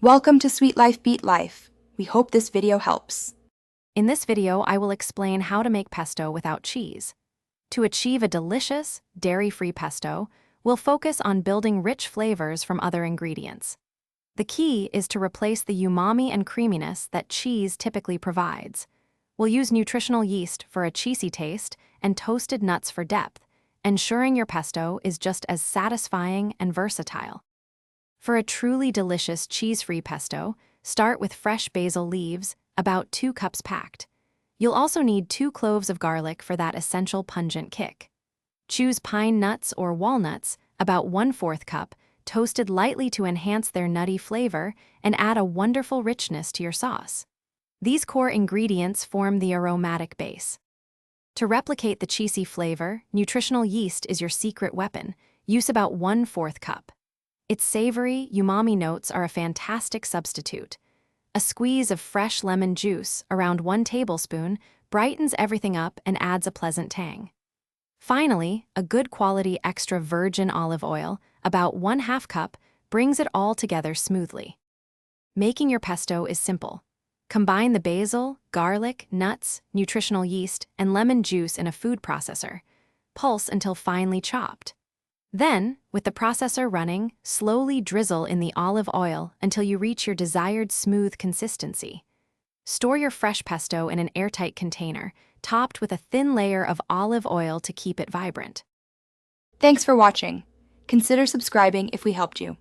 Welcome to Sweet Life Beat Life. We hope this video helps. In this video, I will explain how to make pesto without cheese. To achieve a delicious, dairy-free pesto, we'll focus on building rich flavors from other ingredients. The key is to replace the umami and creaminess that cheese typically provides. We'll use nutritional yeast for a cheesy taste and toasted nuts for depth, ensuring your pesto is just as satisfying and versatile. For a truly delicious cheese-free pesto, start with fresh basil leaves, about 2 cups packed. You'll also need 2 cloves of garlic for that essential pungent kick. Choose pine nuts or walnuts, about 1/4 cup, toasted lightly to enhance their nutty flavor and add a wonderful richness to your sauce. These core ingredients form the aromatic base. To replicate the cheesy flavor, nutritional yeast is your secret weapon. Use about 1/4 cup. Its savory, umami notes are a fantastic substitute. A squeeze of fresh lemon juice, around 1 tablespoon, brightens everything up and adds a pleasant tang. Finally, a good quality extra virgin olive oil, about 1/2 cup, brings it all together smoothly. Making your pesto is simple. Combine the basil, garlic, nuts, nutritional yeast, and lemon juice in a food processor. Pulse until finely chopped. Then, with the processor running, slowly drizzle in the olive oil until you reach your desired smooth consistency. Store your fresh pesto in an airtight container, topped with a thin layer of olive oil to keep it vibrant. Thanks for watching. Consider subscribing if we helped you.